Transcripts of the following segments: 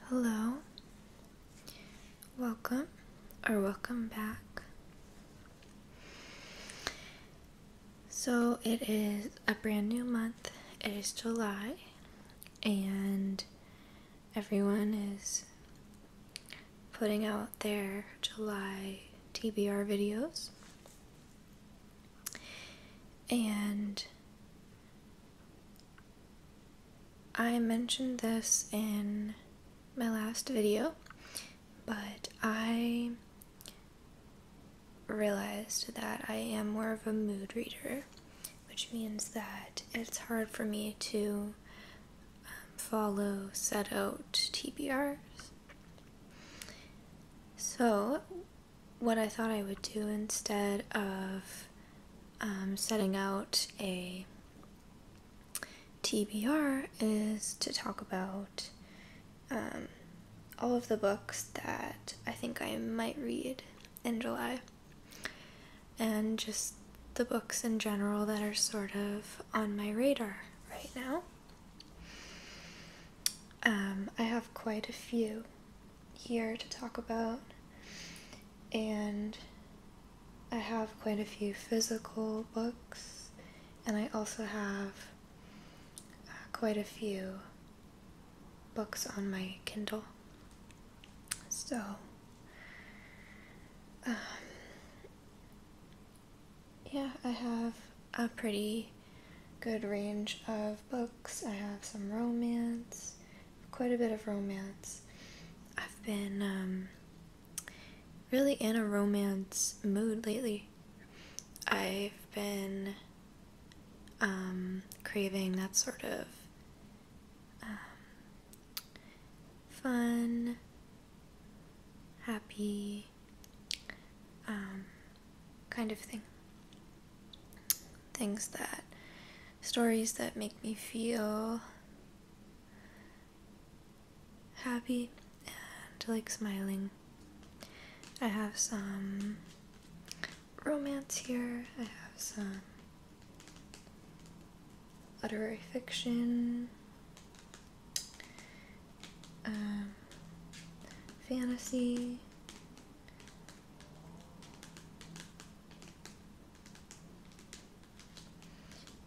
Hello, welcome back. So it is a brand new month. It is July, and everyone is putting out their July TBR videos. And I mentioned this in my last video, but I realized that I am more of a mood reader, which means that it's hard for me to follow set out TBRs. So what I thought I would do instead of setting out a TBR is to talk about all of the books that I think I might read in July, and just the books in general that are sort of on my radar right now. I have quite a few here to talk about, and I have quite a few physical books, and I also have quite a few books on my Kindle. So, yeah, I have a pretty good range of books. I have some romance, quite a bit of romance. I've been really in a romance mood lately. I've been craving that sort of fun, happy kind of thing. Stories that make me feel happy and like smiling. I have some romance here. I have some literary fiction, fantasy,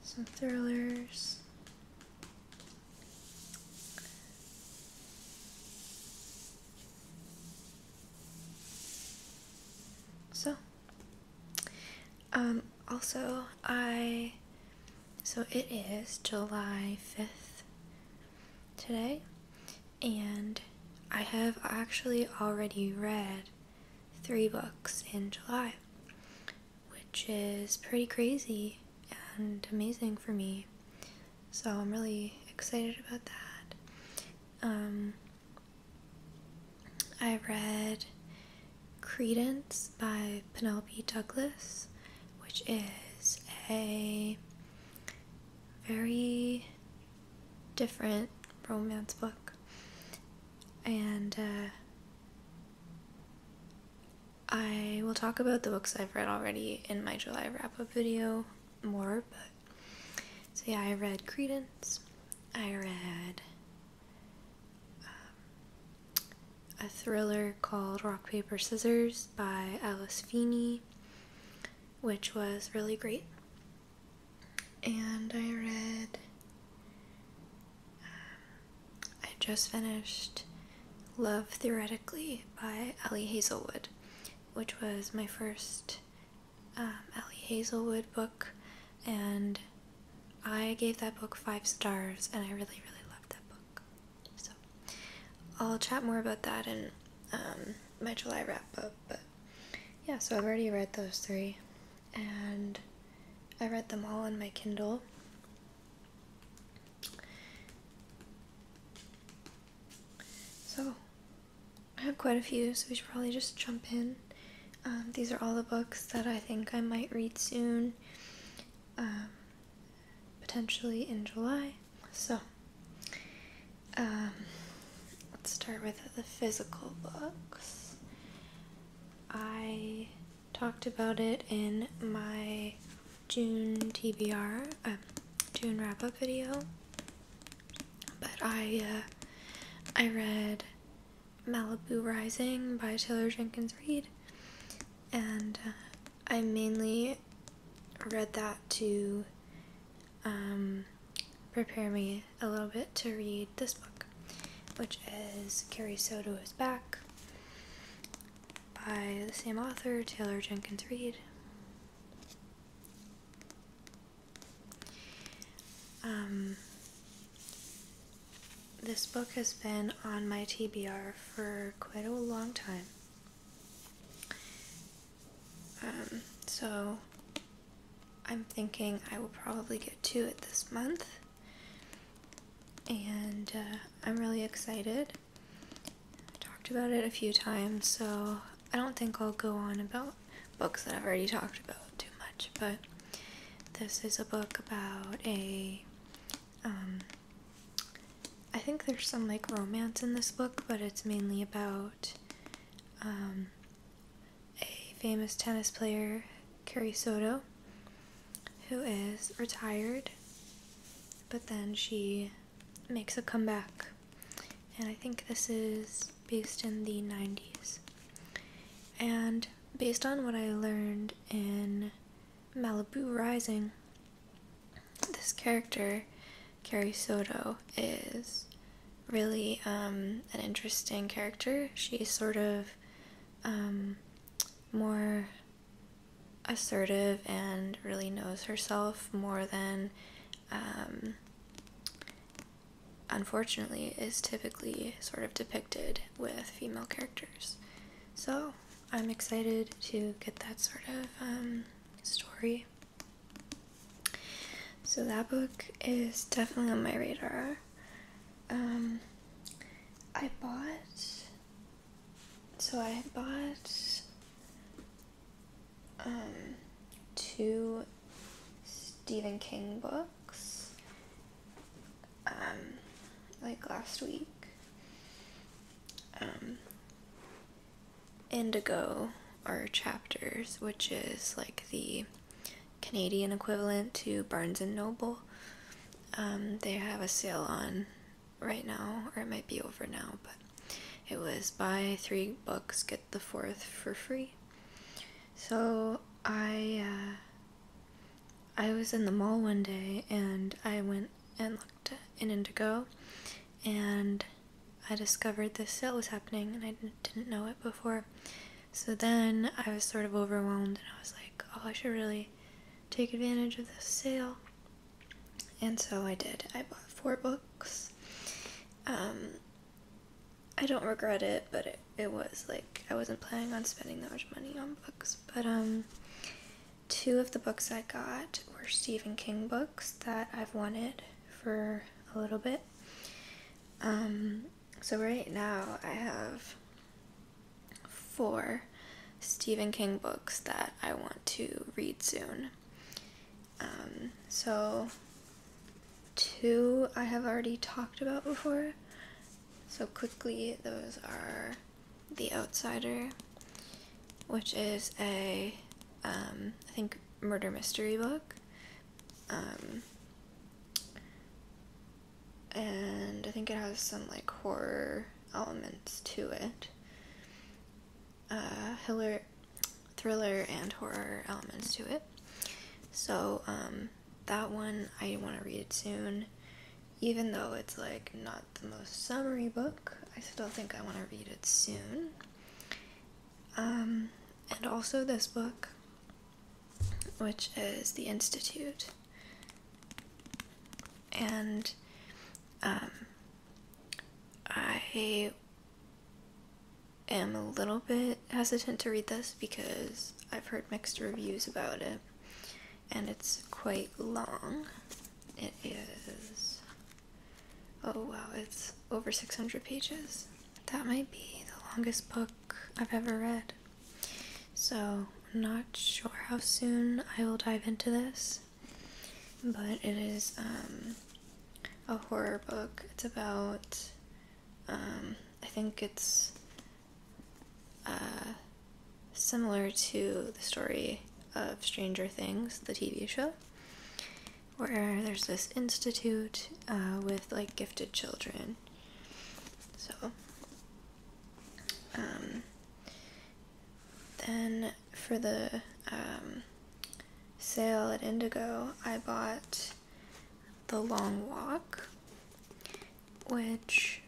some thrillers, so it is July 5th today, and I have actually already read 3 books in July, which is pretty crazy and amazing for me. So I'm really excited about that. I read Credence by Penelope Douglas, which is a very different romance book, and I will talk about the books I've read already in my July wrap-up video more, but so yeah, I read Credence. I read a thriller called Rock, Paper, Scissors by Alice Feeney, which was really great. And I just finished Love Theoretically by Ellie Hazelwood, which was my first Ellie Hazelwood book, and I gave that book 5 stars, and I really, really loved that book. So I'll chat more about that in my July wrap-up, but yeah, so I've already read those 3, and I read them all on my Kindle. So I have quite a few, so we should probably just jump in. These are all the books that I think I might read soon, potentially in July. So let's start with the physical books. I talked about it in my June TBR, June wrap-up video, but I read Malibu Rising by Taylor Jenkins Reid, and I mainly read that to prepare me a little bit to read this book, which is Carrie Soto is Back by the same author, Taylor Jenkins Reid. This book has been on my TBR for quite a long time. So I'm thinking I will probably get to it this month, and I'm really excited. I talked about it a few times, so I don't think I'll go on about books that I've already talked about too much, but this is a book about I think there's some like romance in this book, but it's mainly about a famous tennis player, Carrie Soto, who is retired, but then she makes a comeback, and I think this is based in the 90s. And based on what I learned in Malibu Rising, this character, Carrie Soto, is really an interesting character. She's sort of more assertive and really knows herself more than unfortunately is typically sort of depicted with female characters. So I'm excited to get that sort of story. So that book is definitely on my radar. I bought 2 Stephen King books like last week. Indigo are Chapters, which is like the Canadian equivalent to Barnes & Noble. They have a sale on right now, or it might be over now, but it was buy 3 books, get the 4th for free. So I was in the mall one day, and I went and looked in Indigo, and I discovered this sale was happening, and I didn't know it before. So then I was sort of overwhelmed, and I was like, oh, I should really take advantage of this sale. And so I did. I bought 4 books. I don't regret it, but it was like, I wasn't planning on spending that much money on books. But 2 of the books I got were Stephen King books that I've wanted for a little bit. So right now I have 4 Stephen King books that I want to read soon. So 2 I have already talked about before. So quickly, those are The Outsider, which is a, I think, murder mystery book. And I think it has some like horror elements to it. Thriller and horror elements to it. So that one I want to read it soon. Even though it's like not the most summery book, I still think I want to read it soon. And also this book, which is The Institute. And I am a little bit hesitant to read this because I've heard mixed reviews about it, and it's quite long. It is, oh wow, it's over 600 pages. That might be the longest book I've ever read. So I'm not sure how soon I will dive into this, but it is a horror book. It's about, I think it's similar to the story of Stranger Things, the TV show, where there's this institute with like gifted children. So Then for the sale at Indigo, I bought The Long Walk, which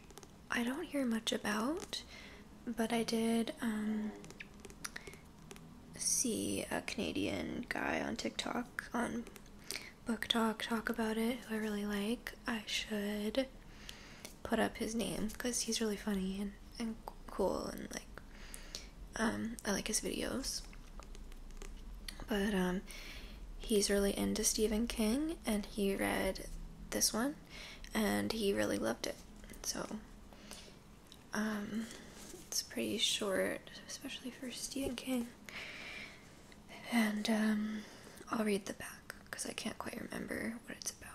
I don't hear much about, but I did see a Canadian guy on TikTok, on Book talk about it, who I really like. I should put up his name because he's really funny and cool, and like I like his videos. But he's really into Stephen King, and he read this one and he really loved it. So it's pretty short, especially for Stephen King, and I'll read the back because I can't quite remember what it's about.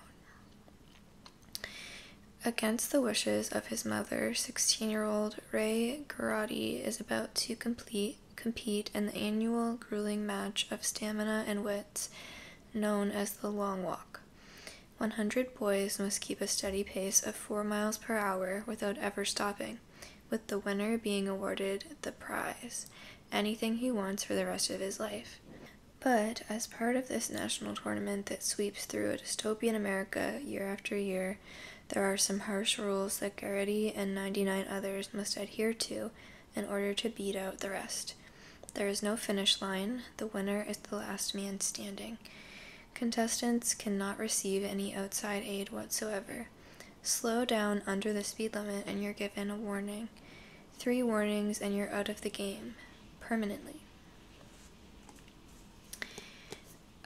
Against the wishes of his mother, 16-year-old Ray Garotti is about to compete in the annual grueling match of stamina and wits known as the Long Walk. 100 boys must keep a steady pace of 4 miles per hour without ever stopping, with the winner being awarded the prize, anything he wants for the rest of his life. But as part of this national tournament that sweeps through a dystopian America year after year, there are some harsh rules that Garrity and 99 others must adhere to in order to beat out the rest. There is no finish line. The winner is the last man standing. Contestants cannot receive any outside aid whatsoever. Slow down under the speed limit and you're given a warning. 3 warnings and you're out of the game. Permanently.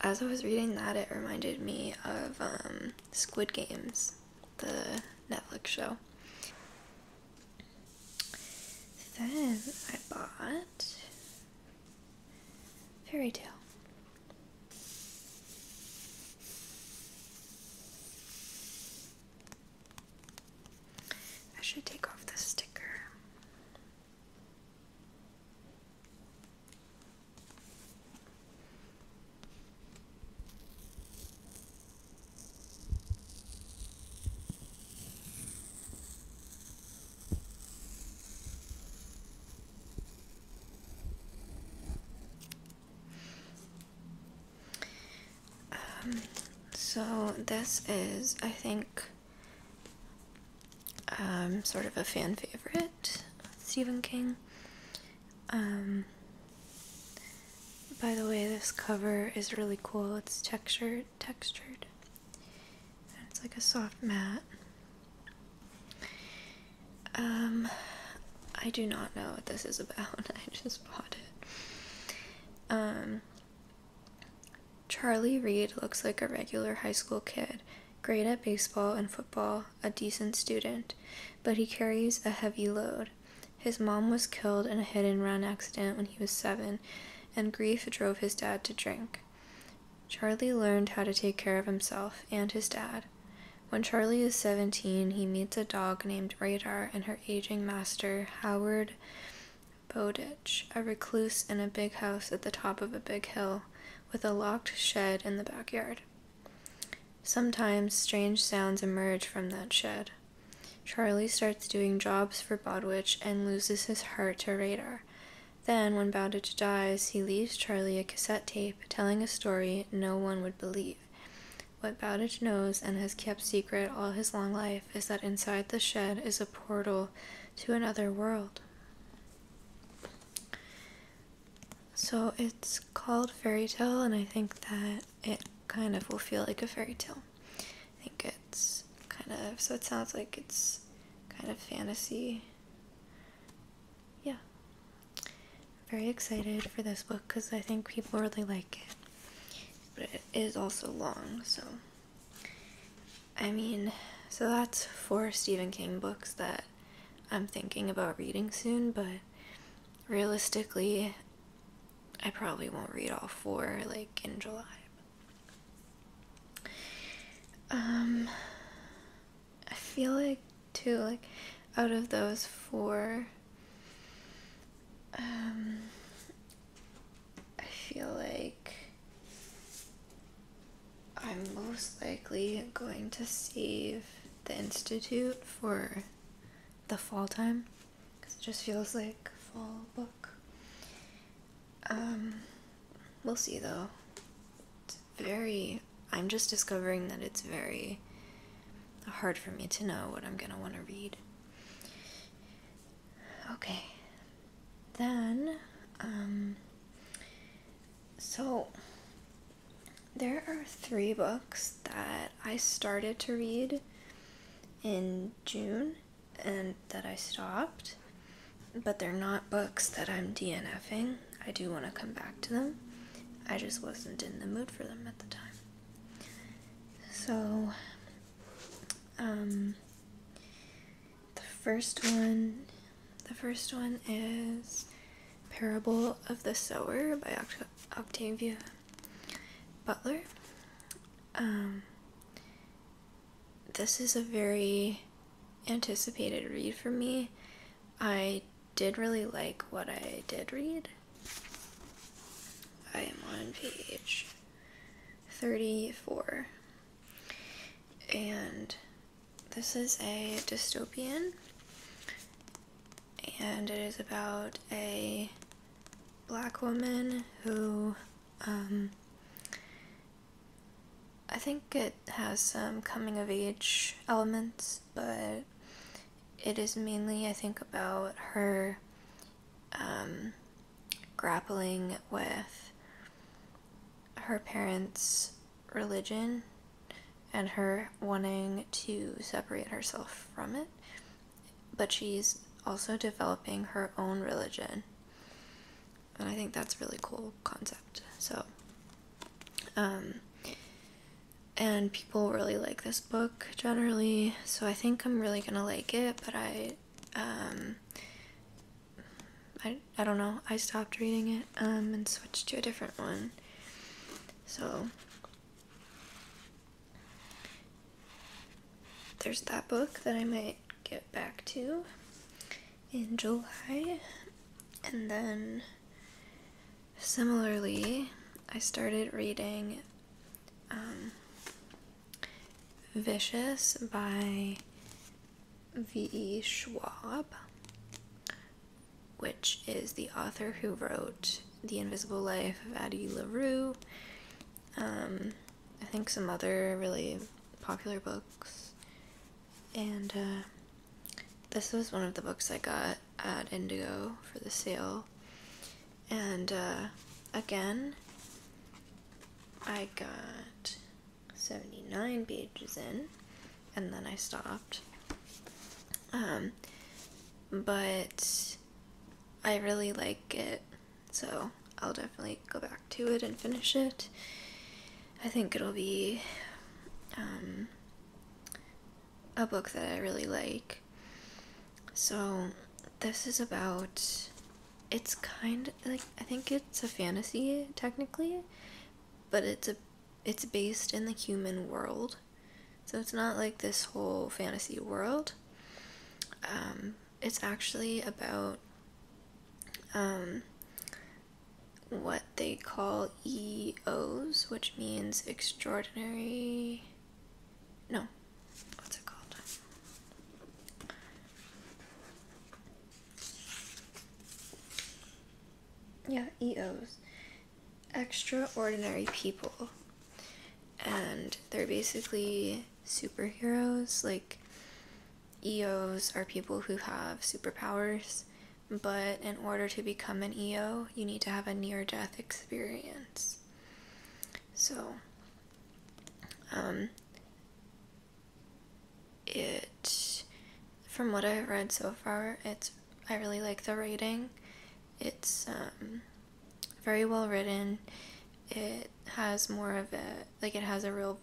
As I was reading that, it reminded me of Squid Games, the Netflix show. Then I bought Fairy Tale. I should take off the sticker. So this is, I think, sort of a fan favorite, Stephen King. By the way, this cover is really cool. It's textured. It's like a soft matte. I do not know what this is about. I just bought it. Charlie Reed looks like a regular high school kid, great at baseball and football, a decent student, but he carries a heavy load. His mom was killed in a hit-and-run accident when he was 7, and grief drove his dad to drink. Charlie learned how to take care of himself and his dad. When Charlie is 17, he meets a dog named Radar and her aging master, Howard Bowditch, a recluse in a big house at the top of a big hill, with a locked shed in the backyard. Sometimes strange sounds emerge from that shed. Charlie starts doing jobs for Bowditch and loses his heart to Radar. Then, when Bowditch dies, he leaves Charlie a cassette tape telling a story no one would believe. What Bowditch knows and has kept secret all his long life is that inside the shed is a portal to another world. So it's called Fairy Tale, and I think that it kind of will feel like a fairy tale. I think it's so it sounds like it's kind of fantasy. Yeah. Very excited for this book because I think people really like it. But it is also long, so so that's 4 Stephen King books that I'm thinking about reading soon, but realistically, I probably won't read all 4, like, in July. I feel like, too, like, out of those 4, I feel like I'm most likely going to save The Institute for the fall time, because it just feels like beautiful book. We'll see though. I'm just discovering that it's very hard for me to know what I'm gonna want to read. Okay. Then, so there are 3 books that I started to read in June and that I stopped, but they're not books that I'm DNFing. I do want to come back to them. I just wasn't in the mood for them at the time. So, the first one is Parable of the Sower by Octavia Butler. This is a very anticipated read for me. I did really like what I did read. I am on page 34. And this is a dystopian, and it is about a Black woman who, I think it has some coming of age elements, but it is mainly, I think, about her grappling with her parents' religion and her wanting to separate herself from it, but she's also developing her own religion, and I think that's a really cool concept. So, and people really like this book generally, so I think I'm really gonna like it, but I don't know, I stopped reading it, and switched to a different one, so there's that book that I might get back to in July. And then similarly, I started reading Vicious by V.E. Schwab, which is the author who wrote The Invisible Life of Addie LaRue. I think some other really popular books. And this was one of the books I got at Indigo for the sale. And again, I got 79 pages in, and then I stopped. But I really like it, so I'll definitely go back to it and finish it. I think it'll be a book that I really like. So this is about, it's kind of like, I think it's a fantasy technically, but it's based in the human world, so it's not like this whole fantasy world. It's actually about what they call EOs, which means extraordinary, no, what's it called? Yeah, EOs. Extraordinary people. And they're basically superheroes. Like, EOs are people who have superpowers, but in order to become an EO, you need to have a near-death experience. So, from what I've read so far, I really like the writing. It's very well written. It has more of it has a real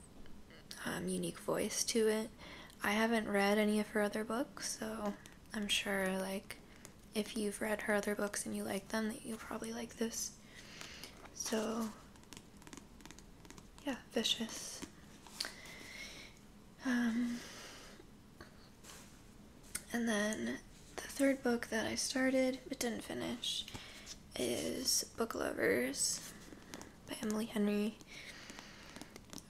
unique voice to it. I haven't read any of her other books, so I'm sure, like, if you've read her other books and you like them, that you'll probably like this. So, yeah, Vicious. And then the third book that I started but didn't finish is Book Lovers by Emily Henry.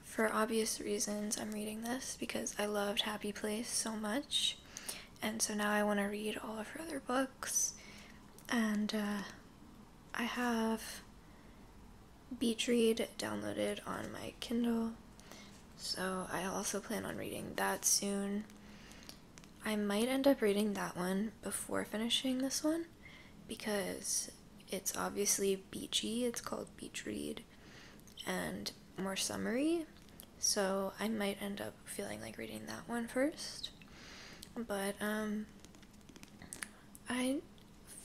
For obvious reasons, I'm reading this because I loved Happy Place so much, and so now I want to read all of her other books. And I have Beach Read downloaded on my Kindle, so I also plan on reading that soon. I might end up reading that one before finishing this one because it's obviously beachy. It's called Beach Read and more summery, so I might end up feeling like reading that one first. But I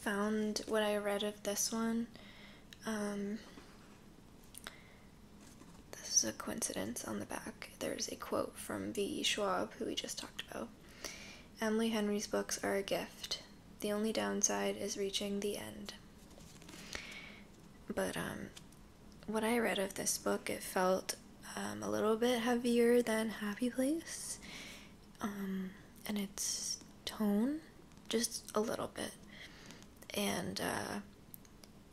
found what I read of this one. This is a coincidence. On the back there's a quote from V.E. Schwab, who we just talked about. Emily Henry's books are a gift. The only downside is reaching the end. But what I read of this book, it felt a little bit heavier than Happy Place, and its tone, just a little bit. And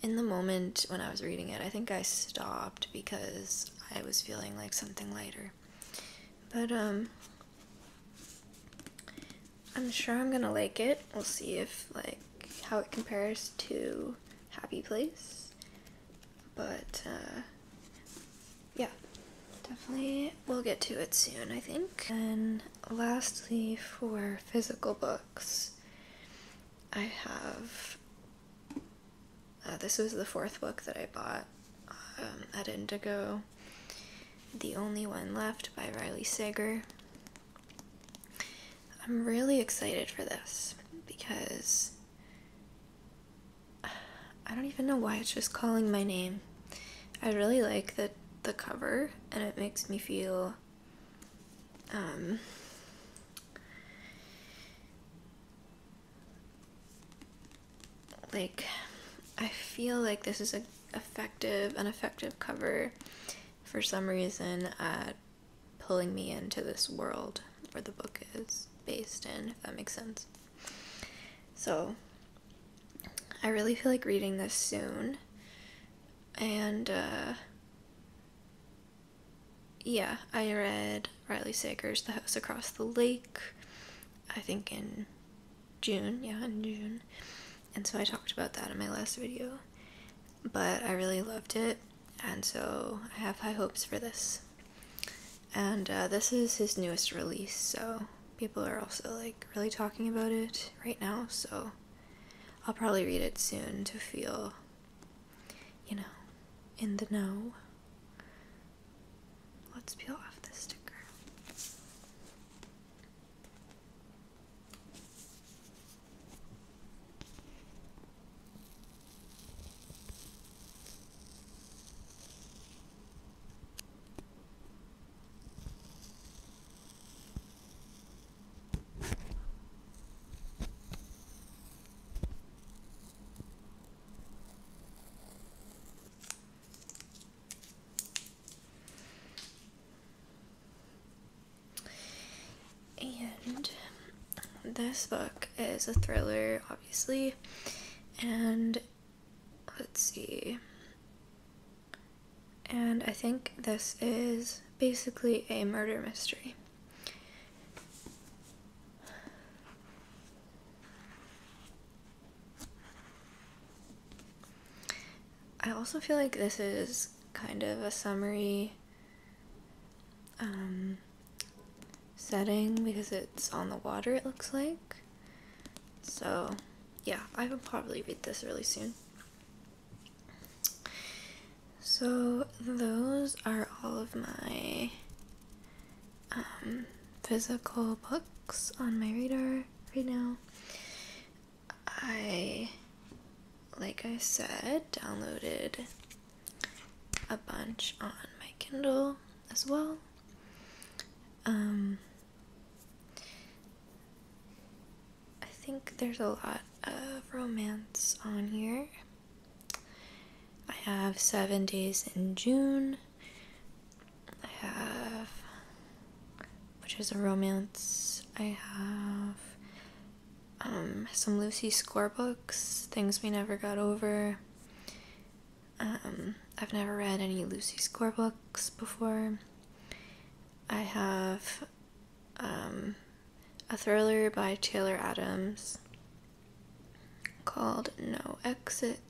in the moment when I was reading it, I think I stopped because I was feeling like something lighter. But I'm sure I'm gonna like it. We'll see if how it compares to Happy Place. But yeah, definitely we'll get to it soon, I think. And lastly, for physical books, I have this was the fourth book that I bought at Indigo, The Only One Left by Riley Sager. I'm really excited for this because I don't even know why it's just calling my name. I really like the cover, and it makes me feel like I feel like this is an effective cover for some reason at pulling me into this world where the book is based in, if that makes sense. So I really feel like reading this soon. And yeah, I read Riley Sager's The House Across the Lake, I think in June. And so I talked about that in my last video. But I really loved it, and so I have high hopes for this. And this is his newest release, so people are also really talking about it right now, so I'll probably read it soon to feel, in the know. Let's peel off the sticker. And this book is a thriller, obviously, and let's see. And I think this is basically a murder mystery. I also feel like this is kind of a summery setting because it's on the water, it looks like. So yeah, I will probably read this really soon. So those are all of my physical books on my radar right now. Like I said, downloaded a bunch on my Kindle as well. I think there's a lot of romance on here. I have 7 Days in June. I have, which is a romance. I have some Lucy Score books, Things We Never Got Over. I've never read any Lucy Score books before. I have a thriller by Taylor Adams called No Exit.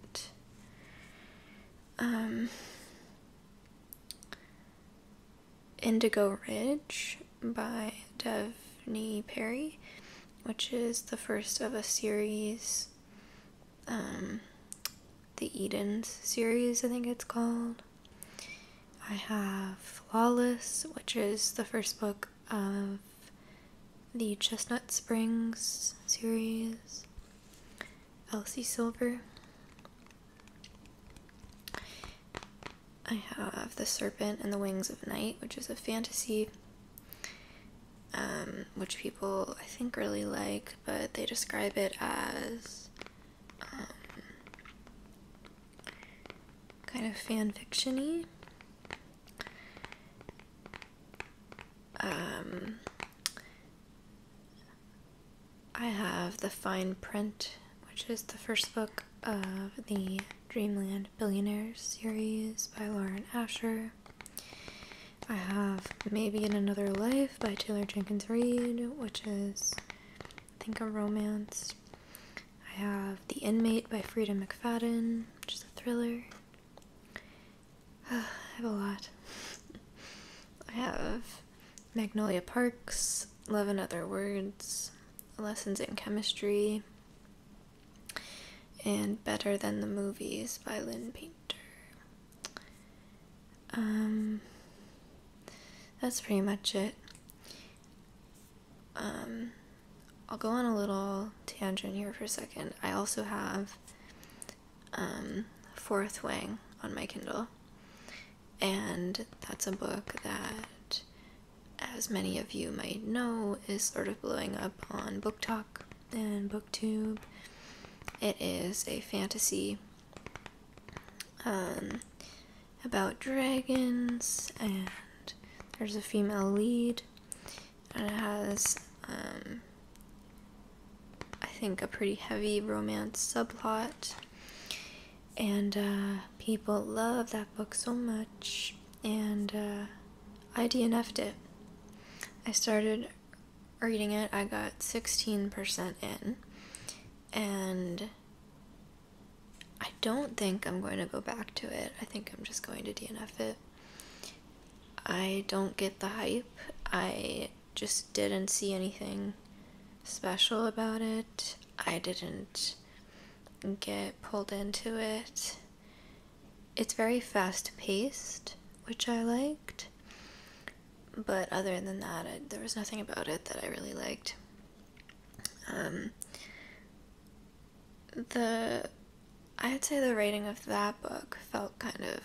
Indigo Ridge by Devney Perry, which is the first of a series, the Edens series, I think it's called. I have Flawless, which is the first book of the Chestnut Springs series. Elsie Silver. I have The Serpent and the Wings of Night, which is a fantasy, which people I think really like, but they describe it as kind of fan fiction-y. I have The Fine Print, which is the first book of the Dreamland Billionaires series by Lauren Asher. I have Maybe in Another Life by Taylor Jenkins Reid, which is, I think, a romance. I have The Inmate by Frida McFadden, which is a thriller. I have a lot. I have Magnolia Parks, Love in Other Words, Lessons in Chemistry, and Better Than the Movies by Lynn Painter. That's pretty much it. I'll go on a little tangent here for a second. I also have Fourth Wing on my Kindle, and that's a book that, as many of you might know, is sort of blowing up on Book Talk and BookTube. It is a fantasy about dragons, and there's a female lead, and it has, I think, a pretty heavy romance subplot, and people love that book so much, and I DNF'd it. I started reading it, I got 16% in, and I don't think I'm going to go back to it. I think I'm just going to DNF it. I don't get the hype. I just didn't see anything special about it. I didn't get pulled into it. It's very fast-paced, which I liked. But other than that, there was nothing about it that I really liked. I'd say the writing of that book felt kind of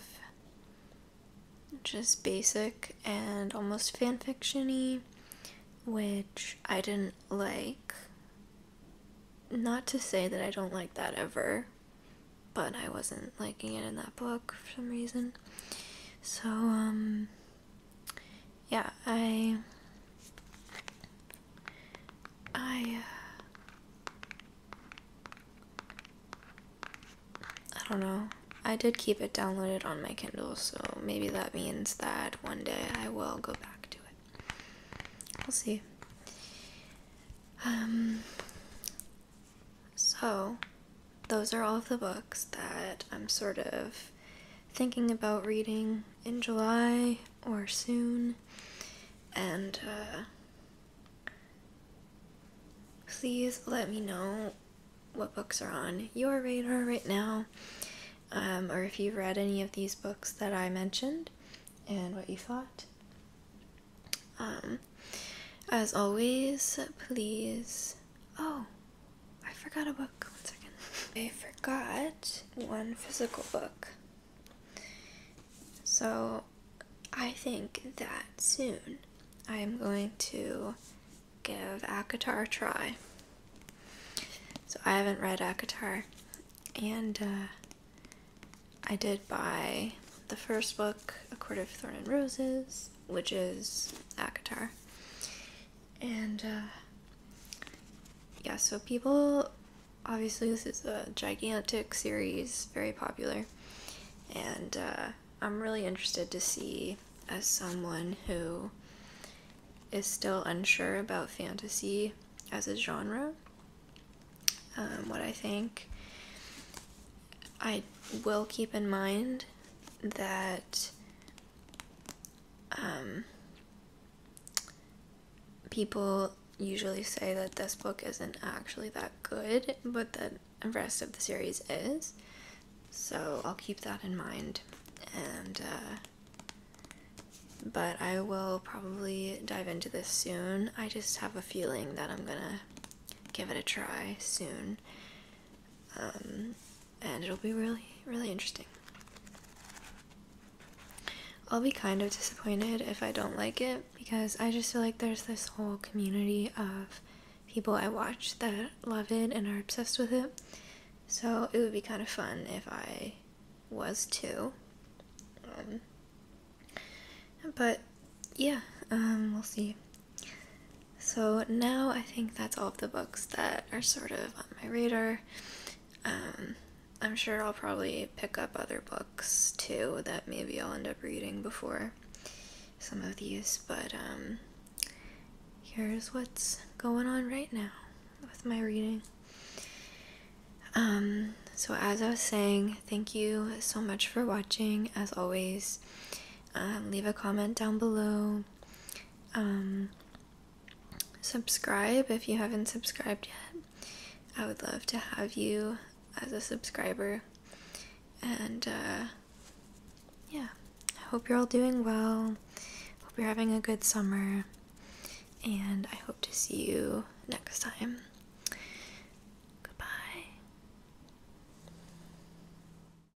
just basic and almost fanfiction-y, which I didn't like. Not to say that I don't like that ever, but I wasn't liking it in that book for some reason. So, yeah, I don't know. I did keep it downloaded on my Kindle, so maybe that means that one day I will go back to it. We'll see. So, those are all of the books that I'm sort of thinking about reading in July or soon. And, please let me know what books are on your radar right now, or if you've read any of these books that I mentioned and what you thought. As always, please... Oh, I forgot a book. 1 second. I forgot one physical book. So, I think that soon I am going to give ACOTAR a try. So I haven't read ACOTAR, and I did buy the first book, A Court of Thorn and Roses, which is ACOTAR. And yeah, so people, obviously this is a gigantic series, very popular, and I'm really interested to see, as someone who is still unsure about fantasy as a genre, what I think. I will keep in mind that people usually say that this book isn't actually that good, but that the rest of the series is. So I'll keep that in mind. And, but I will probably dive into this soon. I just have a feeling that I'm gonna give it a try soon. And it'll be really, really interesting. I'll be kind of disappointed if I don't like it, because I just feel like there's this whole community of people I watch that love it and are obsessed with it. So it would be kind of fun if I was too. But yeah, we'll see. So now I think that's all of the books that are sort of on my radar. I'm sure I'll probably pick up other books too that maybe I'll end up reading before some of these, but here's what's going on right now with my reading. So as I was saying, thank you so much for watching. As always, leave a comment down below. Subscribe if you haven't subscribed yet. I would love to have you as a subscriber. And yeah, I hope you're all doing well. Hope you're having a good summer. And I hope to see you next time.